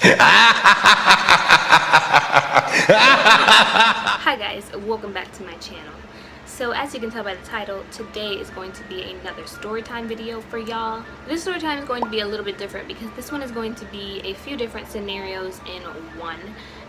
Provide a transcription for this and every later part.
Hi guys, welcome back to my channel. So as you can tell by the title, today is going to be another story time video for y'all. This story time is going to be a little bit different because this one is going to be a few different scenarios in one,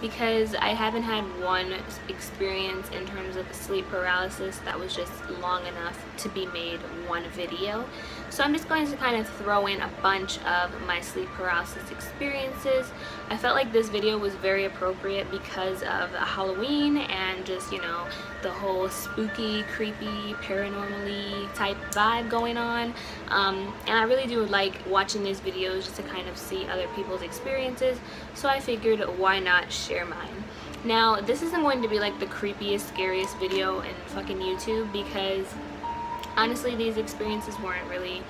because I haven't had one experience in terms of sleep paralysis that was just long enough to be made one video. So I'm just going to kind of throw in a bunch of my sleep paralysis experiences. I felt like this video was very appropriate because of Halloween and just, you know, the whole spooky, creepy, paranormally type vibe going on. And I really do like watching these videos just to kind of see other people's experiences. So I figured, why not share mine? Now, this isn't going to be like the creepiest, scariest video in fucking YouTube, because honestly, these experiences weren't really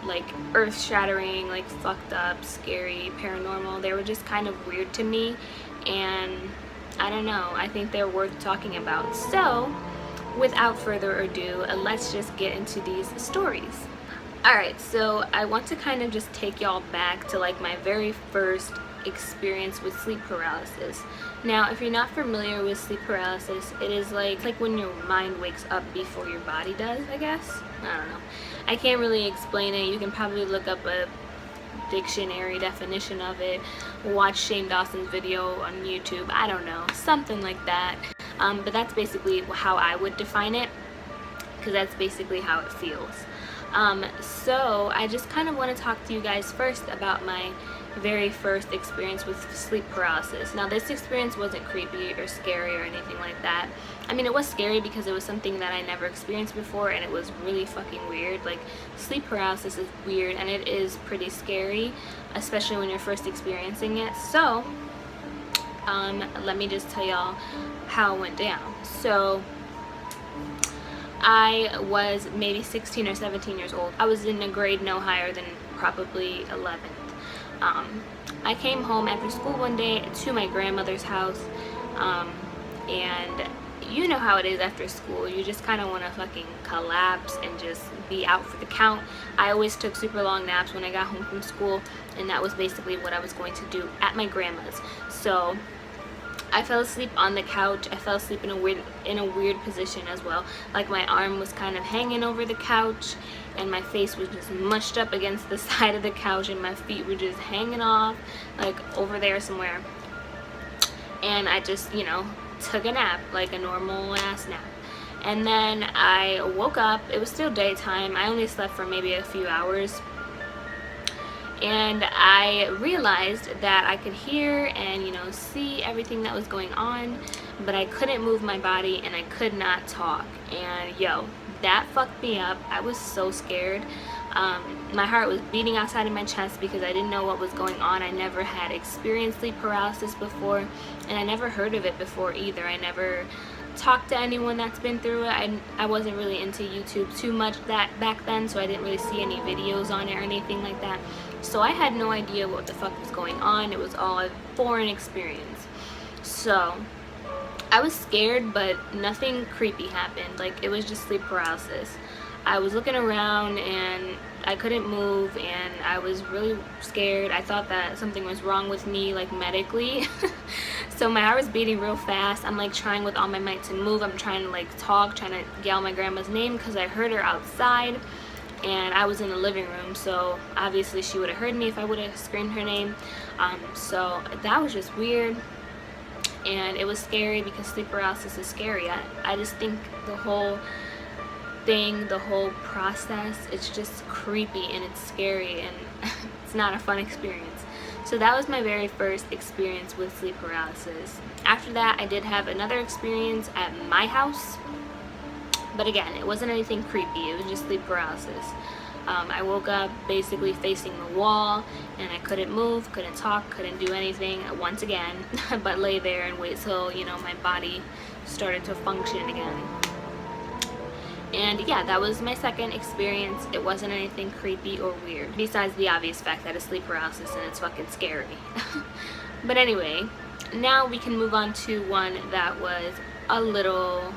like earth-shattering, like fucked up, scary, paranormal. They were just kind of weird to me, and I don't know, I think they're worth talking about. So without further ado, let's just get into these stories. Alright, so I want to kind of just take y'all back to like my very first experience with sleep paralysis. Now, if you're not familiar with sleep paralysis, it is like when your mind wakes up before your body does, I guess. I don't know. I can't really explain it. You can probably look up a dictionary definition of it, watch Shane Dawson's video on YouTube, I don't know, something like that. But that's basically how I would define it, because that's basically how it feels. So I just kind of want to talk to you guys first about my very first experience with sleep paralysis. Now, this experience wasn't creepy or scary or anything like that. I mean, it was scary because it was something that I never experienced before, and it was really fucking weird. Like, sleep paralysis is weird, and it is pretty scary, especially when you're first experiencing it. So let me just tell y'all how it went down. So I was maybe 16 or 17 years old. I was in a grade no higher than probably 11th. I came home after school one day to my grandmother's house, and you know how it is after school. You just kind of want to fucking collapse and just be out for the count. I always took super long naps when I got home from school, and that was basically what I was going to do at my grandma's. So I fell asleep on the couch. I fell asleep in a weird position as well. Like, my arm was kind of hanging over the couch, and my face was just mushed up against the side of the couch, and my feet were just hanging off, like over there somewhere. And I just, you know, took a nap, like a normal ass nap. And then I woke up. It was still daytime. I only slept for maybe a few hours. And I realized that I could hear and, you know, see everything that was going on, but I couldn't move my body and I could not talk. And yo, that fucked me up. I was so scared. My heart was beating outside of my chest because I didn't know what was going on. I never had experienced sleep paralysis before, and I never heard of it before either. I never talked to anyone that's been through it. I wasn't really into YouTube too much back then, so I didn't really see any videos on it or anything like that. So I had no idea what the fuck was going on. It was all a foreign experience. So I was scared, but nothing creepy happened. Like, it was just sleep paralysis. I was looking around and I couldn't move, and I was really scared. I thought that something was wrong with me, like medically. So my heart was beating real fast. I'm like trying with all my might to move. I'm trying to like talk, trying to yell my grandma's name because I heard her outside, and I was in the living room, so obviously she would have heard me if I would have screamed her name. So that was just weird, and it was scary because sleep paralysis is scary. I just think the whole thing, the whole process, it's just creepy and it's scary, and it's not a fun experience. So that was my very first experience with sleep paralysis. After that, I did have another experience at my house, but again, it wasn't anything creepy. It was just sleep paralysis. I woke up basically facing the wall, and I couldn't move, couldn't talk, couldn't do anything once again, but lay there and wait till, you know, my body started to function again. And yeah, that was my second experience. It wasn't anything creepy or weird, besides the obvious fact that it's sleep paralysis and it's fucking scary. But anyway, now we can move on to one that was a little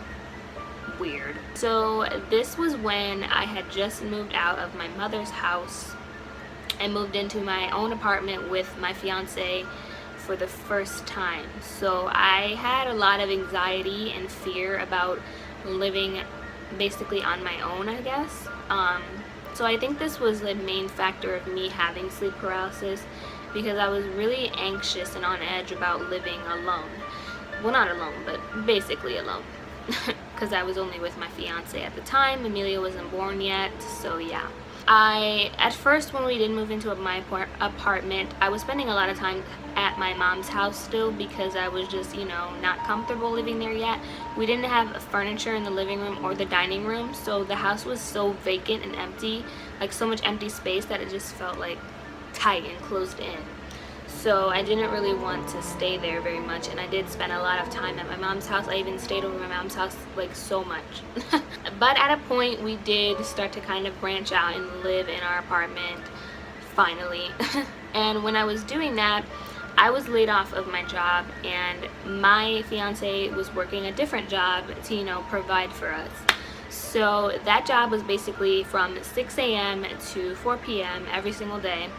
weird. So this was when I had just moved out of my mother's house and moved into my own apartment with my fiance for the first time. So I had a lot of anxiety and fear about living basically on my own, I guess. So I think this was the main factor of me having sleep paralysis, because I was really anxious and on edge about living alone. Well, not alone, but basically alone. Because I was only with my fiance at the time. Amelia wasn't born yet, so yeah. At first, when we did move into my apartment, I was spending a lot of time at my mom's house still, because I was just, you know, not comfortable living there yet. We didn't have furniture in the living room or the dining room, so the house was so vacant and empty, like so much empty space, that it just felt like tight and closed in. So I didn't really want to stay there very much, and I did spend a lot of time at my mom's house. I even stayed over my mom's house like so much. But at a point we did start to kind of branch out and live in our apartment finally. And when I was doing that, I was laid off of my job, and my fiance was working a different job to, you know, provide for us. So that job was basically from 6 a.m. to 4 p.m. every single day.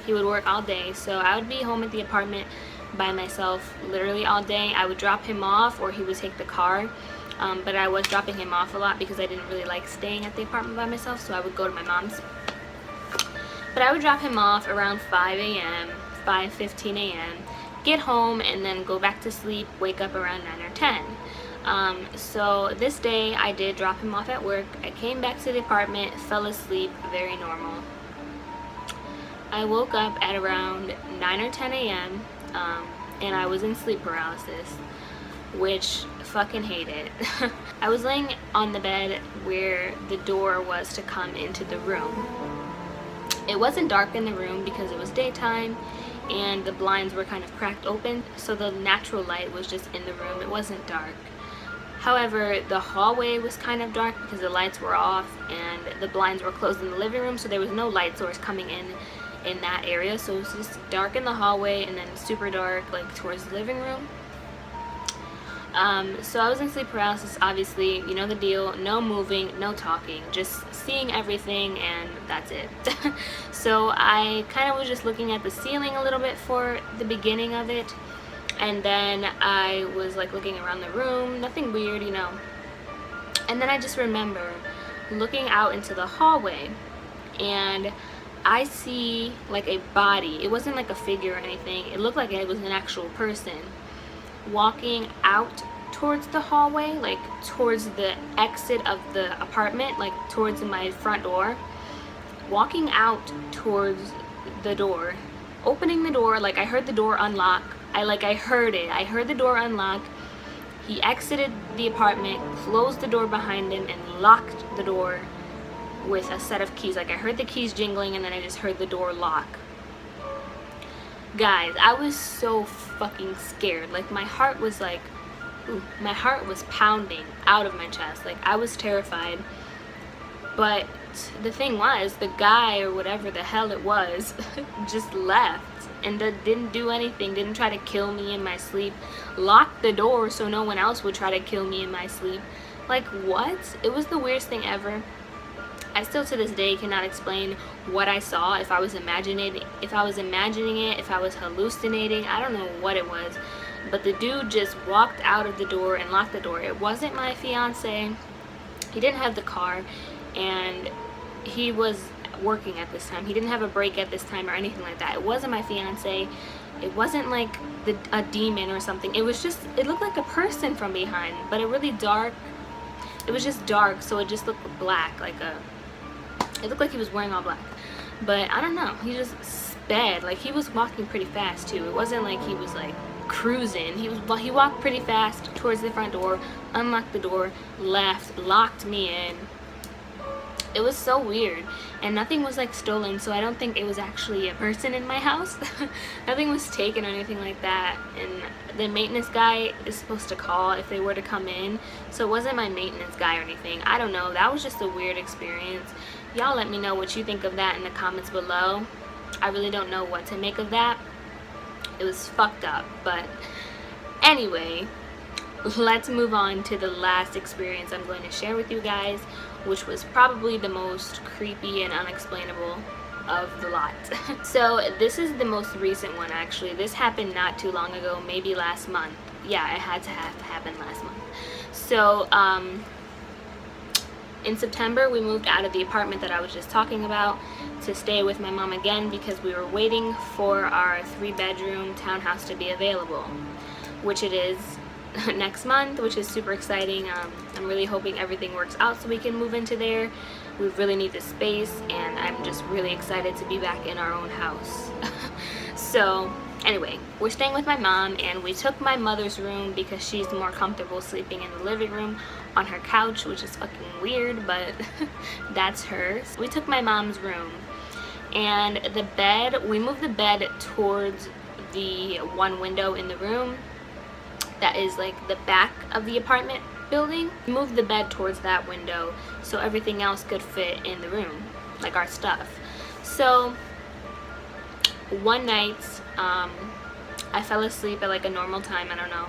He would work all day, so I would be home at the apartment by myself literally all day. I would drop him off, or he would take the car, but I was dropping him off a lot because I didn't really like staying at the apartment by myself, so I would go to my mom's. But I would drop him off around 5 a.m., 5:15 a.m., get home, and then go back to sleep, wake up around 9 or 10. So this day I did drop him off at work. I came back to the apartment, fell asleep, very normal. I woke up at around 9 or 10 a.m. And I was in sleep paralysis, which fucking hate it. I was laying on the bed where the door was to come into the room. It wasn't dark in the room because it was daytime, and the blinds were kind of cracked open, so the natural light was just in the room. It wasn't dark. However, the hallway was kind of dark because the lights were off and the blinds were closed in the living room, so there was no light source coming in that area. So it was just dark in the hallway and then super dark like towards the living room. So I was in sleep paralysis, obviously, you know the deal. No moving, no talking, just seeing everything, and that's it. So I kind of was just looking at the ceiling a little bit for the beginning of it, and then I was like looking around the room, nothing weird, you know. And then I just remember looking out into the hallway, and I see like a body. It wasn't like a figure or anything. It looked like it was an actual person walking out towards the hallway, like towards the exit of the apartment, like towards my front door, walking out towards the door, opening the door. Like I heard the door unlock. I heard it. I heard the door unlock. He exited the apartment, closed the door behind him, and locked the door with a set of keys. Like I heard the keys jingling, and then I just heard the door lock. Guys, I was so fucking scared. Like my heart was like, ooh, my heart was pounding out of my chest. Like I was terrified. But the thing was, the guy or whatever the hell it was just left and didn't do anything, didn't try to kill me in my sleep, locked the door so no one else would try to kill me in my sleep. Like what? It was the weirdest thing ever. I still to this day cannot explain what I saw, if I was imagining it, if I was hallucinating. I don't know what it was, but the dude just walked out of the door and locked the door. It wasn't my fiance. He didn't have the car, and he was working at this time. He didn't have a break at this time or anything like that. It wasn't my fiance. It wasn't like a demon or something. It was just, it looked like a person from behind, but it really dark. It was just dark, so it just looked black, like it looked like he was wearing all black. But I don't know, he just sped. Like he was walking pretty fast too. It wasn't like he was like cruising. He walked pretty fast towards the front door, unlocked the door, left, locked me in. It was so weird, and nothing was like stolen, so I don't think it was actually a person in my house. Nothing was taken or anything like that, and the maintenance guy is supposed to call if they were to come in, so it wasn't my maintenance guy or anything. I don't know, that was just a weird experience. Y'all let me know what you think of that in the comments below. I really don't know what to make of that. It was fucked up, but anyway, let's move on to the last experience I'm going to share with you guys, which was probably the most creepy and unexplainable of the lot. So this is the most recent one actually. This happened not too long ago, maybe last month. Yeah, it had to have happened last month. So in September we moved out of the apartment that I was just talking about to stay with my mom again because we were waiting for our 3-bedroom townhouse to be available, which it is next month, which is super exciting. I'm really hoping everything works out so we can move into there. We really need the space, and I'm just really excited to be back in our own house. So anyway, we're staying with my mom, and we took my mother's room because she's more comfortable sleeping in the living room on her couch, which is fucking weird, but that's hers. We took my mom's room, and the bed, we moved the bed towards the one window in the room that is like the back of the apartment building. We moved the bed towards that window so everything else could fit in the room, like our stuff. So one night I fell asleep at like a normal time, I don't know,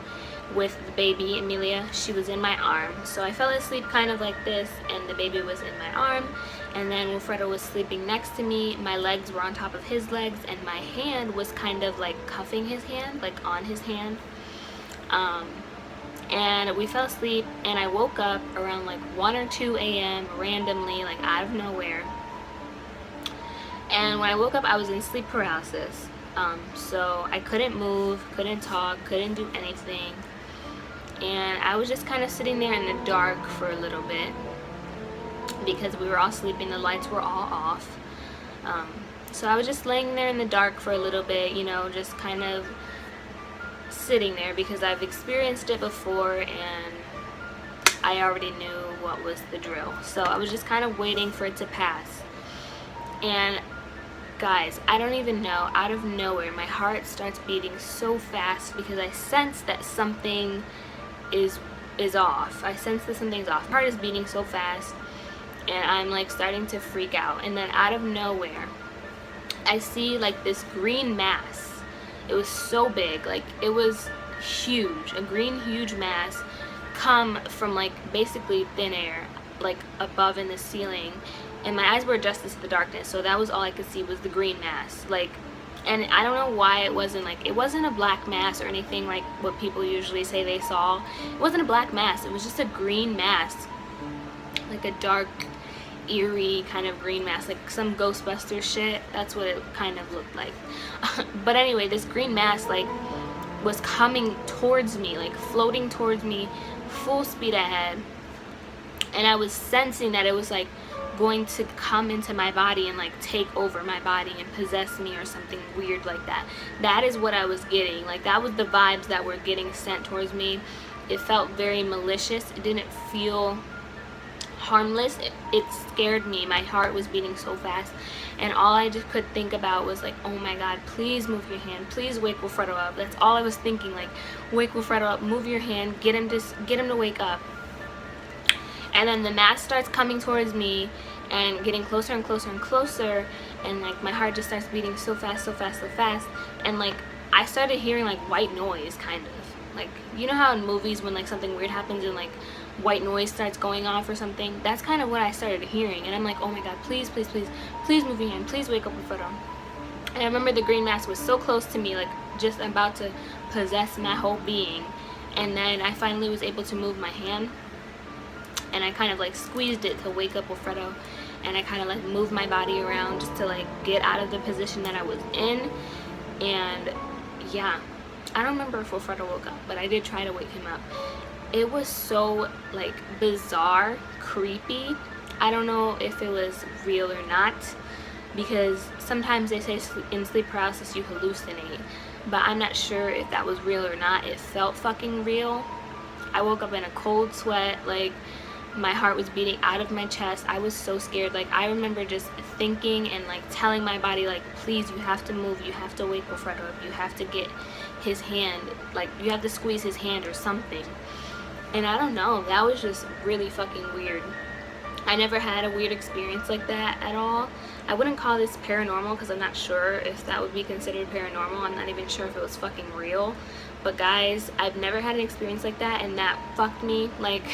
with the baby Amelia. She was in my arm, so I fell asleep kind of like this, and the baby was in my arm, and then Wilfredo was sleeping next to me. My legs were on top of his legs, and my hand was kind of like cuffing his hand, like on his hand. And we fell asleep, and I woke up around like 1 or 2 a.m. randomly, like out of nowhere. And when I woke up, I was in sleep paralysis. So I couldn't move, couldn't talk, couldn't do anything. And I was just kind of sitting there in the dark for a little bit because we were all sleeping, the lights were all off. So I was just laying there in the dark for a little bit, you know, just kind of sitting there because I've experienced it before and I already knew what was the drill. So I was just kind of waiting for it to pass. And guys, I don't even know, out of nowhere my heart starts beating so fast because I sense that something is off. I sense that something's off. My heart is beating so fast and I'm like starting to freak out, and then out of nowhere I see like this green mass. It was so big, like it was huge, a green huge mass come from like basically thin air, like above in the ceiling, and my eyes were adjusted to the darkness, so that was all I could see was the green mass. Like, and I don't know why it wasn't like, it wasn't a black mass or anything like what people usually say they saw. It wasn't a black mass, it was just a green mass, like a dark eerie kind of green mass, like some Ghostbusters shit. That's what it kind of looked like. But anyway, this green mass like was coming towards me, like floating towards me full speed ahead, and I was sensing that it was like going to come into my body and like take over my body and possess me or something weird like that. That is what I was getting. Like that was the vibes that were getting sent towards me. It felt very malicious. It didn't feel harmless. It scared me. My heart was beating so fast, and all I just could think about was like, oh my god, please move your hand, please wake Wilfredo up. That's all I was thinking, like, wake Wilfredo up, move your hand, get him to wake up. And then the mass starts coming towards me and getting closer and closer and closer, and like my heart just starts beating so fast, so fast, so fast, and like I started hearing like white noise, kind of like, you know how in movies when like something weird happens and like white noise starts going off or something? That's kind of what I started hearing, and I'm like, oh my god, please, please, please, please move your hand, please wake up Wilfredo. And I remember the green mass was so close to me, like just about to possess my whole being, and then I finally was able to move my hand, and I kind of like squeezed it to wake up Wilfredo, and I kind of like moved my body around just to like get out of the position that I was in. And yeah, I don't remember if Wilfredo woke up, but I did try to wake him up. It was so like bizarre, creepy. I don't know if it was real or not, because sometimes they say in sleep paralysis you hallucinate, but I'm not sure if that was real or not. It felt fucking real. I woke up in a cold sweat, like my heart was beating out of my chest. I was so scared. Like I remember just thinking and like telling my body, like, please, you have to move, you have to wake Wilfredo up, you have to get his hand, like you have to squeeze his hand or something. And I don't know, that was just really fucking weird. I never had a weird experience like that at all. I wouldn't call this paranormal because I'm not sure if that would be considered paranormal. I'm not even sure if it was fucking real. But guys, I've never had an experience like that, and that fucked me. Like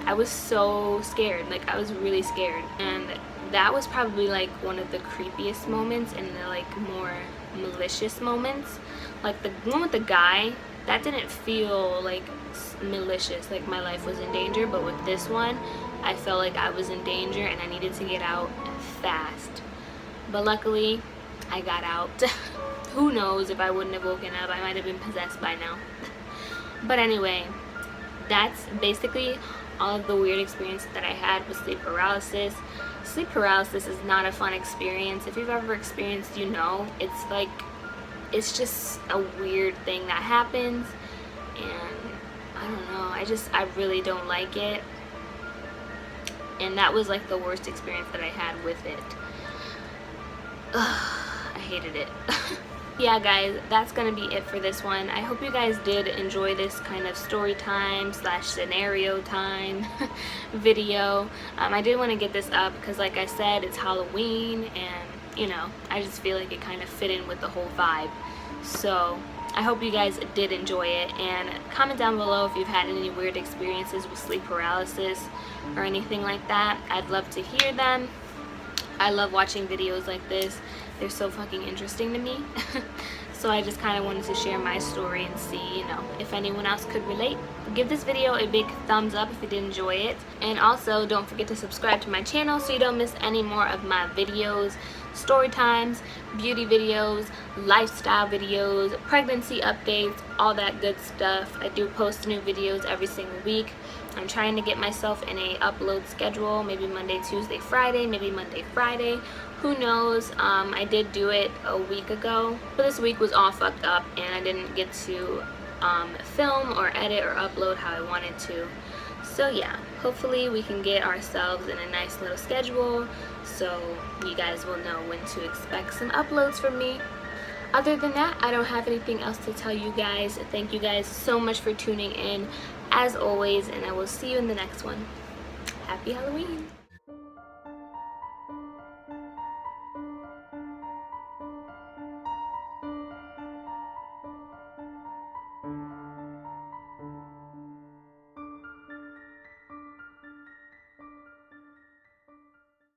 I was so scared. Like I was really scared. And that was probably like one of the creepiest moments and the like more malicious moments. Like the one with the guy, that didn't feel like malicious, like my life was in danger, but with this one I felt like I was in danger and I needed to get out fast. But luckily I got out. Who knows, if I wouldn't have woken up, I might have been possessed by now. But anyway, that's basically all of the weird experience that I had with sleep paralysis. Sleep paralysis is not a fun experience. If you've ever experienced, you know, it's like, it's just a weird thing that happens, and I don't know, I really don't like it, and that was like the worst experience that I had with it. Ugh, I hated it. Yeah guys, that's gonna be it for this one. I hope you guys did enjoy this kind of story time / scenario time video. I did want to get this up because, like I said, it's Halloween, and you know, I just feel like it kind of fit in with the whole vibe. So I hope you guys did enjoy it, and comment down below if you've had any weird experiences with sleep paralysis or anything like that. I'd love to hear them. I love watching videos like this. They're so fucking interesting to me. So I just kind of wanted to share my story and see, you know, if anyone else could relate. Give this video a big thumbs up if you did enjoy it. And also, don't forget to subscribe to my channel so you don't miss any more of my videos, story times, beauty videos, lifestyle videos, pregnancy updates, all that good stuff. I do post new videos every single week. I'm trying to get myself in a upload schedule, maybe Monday, Tuesday, Friday, maybe Monday, Friday. Who knows? I did do it a week ago, but this week was all fucked up and I didn't get to film or edit or upload how I wanted to. So yeah, hopefully we can get ourselves in a nice little schedule so you guys will know when to expect some uploads from me. Other than that, I don't have anything else to tell you guys. Thank you guys so much for tuning in as always, and I will see you in the next one. Happy Halloween!